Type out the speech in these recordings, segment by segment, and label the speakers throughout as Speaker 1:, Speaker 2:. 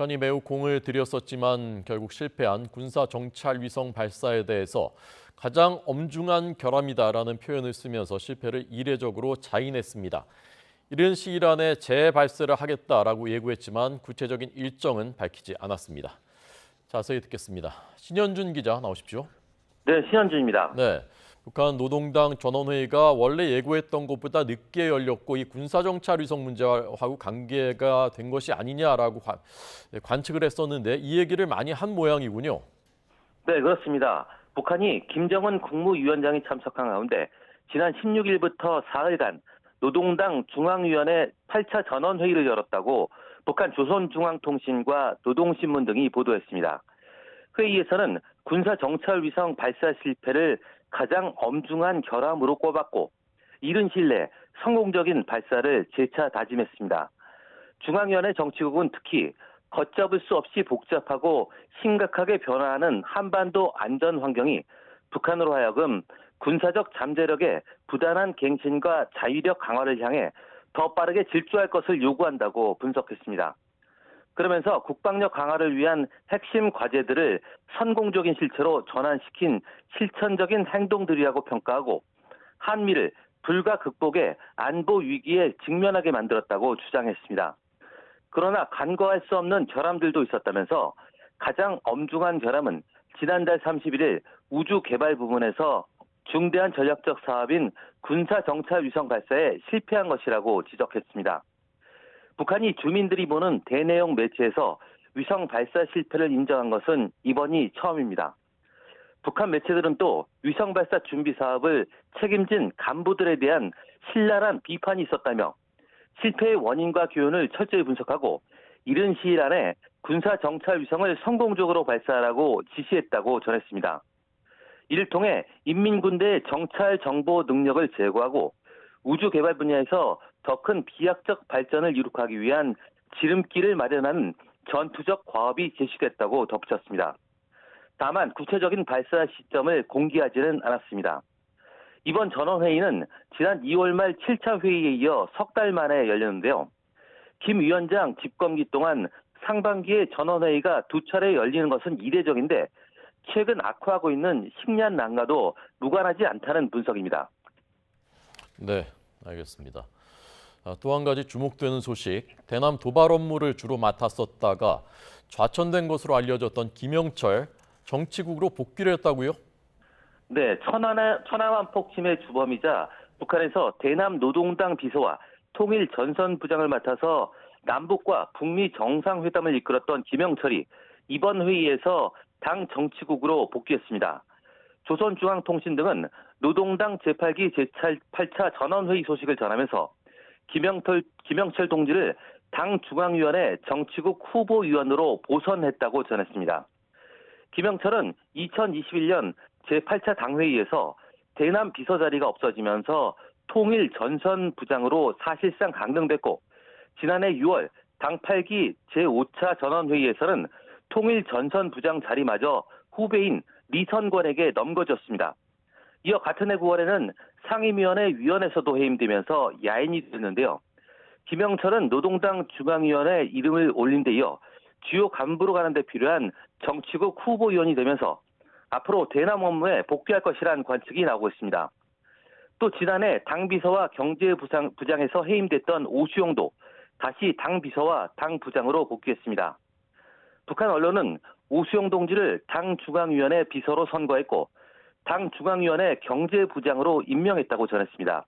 Speaker 1: 북한이 매우 공을 들였었지만 결국 실패한 군사 정찰 위성 발사에 대해서 가장 엄중한 결함이다라는 표현을 쓰면서 실패를 이례적으로 자인했습니다. 이른 시일 안에 재발사를 하겠다라고 예고했지만 구체적인 일정은 밝히지 않았습니다. 자세히 듣겠습니다. 신현준 기자 나오십시오.
Speaker 2: 네, 신현준입니다.
Speaker 1: 네, 북한 노동당 전원회의가 원래 예고했던 것보다 늦게 열렸고 이 군사정찰 위성 문제하고 관계가 된 것이 아니냐라고 관측을 했었는데 이 얘기를 많이 한 모양이군요.
Speaker 2: 네, 그렇습니다. 북한이 김정은 국무위원장이 참석한 가운데 지난 16일부터 사흘간 노동당 중앙위원회 8차 전원회의를 열었다고 북한 조선중앙통신과 노동신문 등이 보도했습니다. 회의에서는 군사정찰 위성 발사 실패를 가장 엄중한 결함으로 꼽았고 이른 시일 내 성공적인 발사를 재차 다짐했습니다. 중앙위원회 정치국은 특히 걷잡을 수 없이 복잡하고 심각하게 변화하는 한반도 안전 환경이 북한으로 하여금 군사적 잠재력의 부단한 갱신과 자위력 강화를 향해 더 빠르게 질주할 것을 요구한다고 분석했습니다. 그러면서 국방력 강화를 위한 핵심 과제들을 선공적인 실체로 전환시킨 실천적인 행동들이라고 평가하고 한미를 불가 극복의 안보 위기에 직면하게 만들었다고 주장했습니다. 그러나 간과할 수 없는 결함들도 있었다면서 가장 엄중한 결함은 지난달 31일 우주 개발 부문에서 중대한 전략적 사업인 군사 정찰 위성 발사에 실패한 것이라고 지적했습니다. 북한이 주민들이 보는 대내용 매체에서 위성 발사 실패를 인정한 것은 이번이 처음입니다. 북한 매체들은 또 위성 발사 준비 사업을 책임진 간부들에 대한 신랄한 비판이 있었다며 실패의 원인과 교훈을 철저히 분석하고 이른 시일 안에 군사 정찰 위성을 성공적으로 발사하라고 지시했다고 전했습니다. 이를 통해 인민군대의 정찰 정보 능력을 제고하고 우주 개발 분야에서 더 큰 비약적 발전을 이룩하기 위한 지름길을 마련하는 전투적 과업이 제시됐다고 덧붙였습니다. 다만 구체적인 발사 시점을 공개하지는 않았습니다. 이번 전원회의는 지난 2월 말 7차 회의에 이어 석 달 만에 열렸는데요. 김 위원장 집권기 동안 상반기에 전원회의가 두 차례 열리는 것은 이례적인데 최근 악화하고 있는 식량 난과도 무관하지 않다는 분석입니다.
Speaker 1: 네, 알겠습니다. 또 한 가지 주목되는 소식, 대남 도발 업무를 주로 맡았었다가 좌천된 것으로 알려졌던 김영철 정치국으로 복귀를 했다고요?
Speaker 2: 네, 천안함 폭침의 주범이자 북한에서 대남 노동당 비서와 통일 전선부장을 맡아서 남북과 북미 정상회담을 이끌었던 김영철이 이번 회의에서 당 정치국으로 복귀했습니다. 조선중앙통신 등은 노동당 제8기 제8차 전원회의 소식을 전하면서 김영철 동지를 당 중앙위원회 정치국 후보위원으로 보선했다고 전했습니다. 김영철은 2021년 제8차 당회의에서 대남 비서 자리가 없어지면서 통일 전선부장으로 사실상 강등됐고 지난해 6월 당 8기 제5차 전원회의에서는 통일 전선부장 자리마저 후배인 리선권에게 넘겨졌습니다. 이어 같은 해 9월에는 상임위원회 위원에서도 해임되면서 야인이 됐는데요. 김영철은 노동당 중앙위원회 이름을 올린 데 이어 주요 간부로 가는 데 필요한 정치국 후보위원이 되면서 앞으로 대남 업무에 복귀할 것이라는 관측이 나오고 있습니다. 또 지난해 당비서와 경제부장에서 해임됐던 오수용도 다시 당비서와 당부장으로 복귀했습니다. 북한 언론은 오수용 동지를 당 중앙위원회 비서로 선거했고 당 중앙위원회 경제부장으로 임명했다고 전했습니다.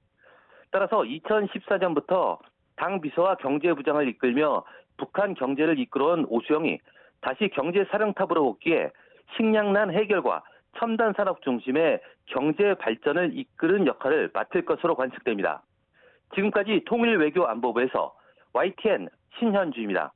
Speaker 2: 따라서 2014년부터 당 비서와 경제부장을 이끌며 북한 경제를 이끌어온 오수영이 다시 경제사령탑으로 복귀해 식량난 해결과 첨단 산업 중심의 경제 발전을 이끄는 역할을 맡을 것으로 관측됩니다. 지금까지 통일외교안보부에서 YTN 신현주입니다.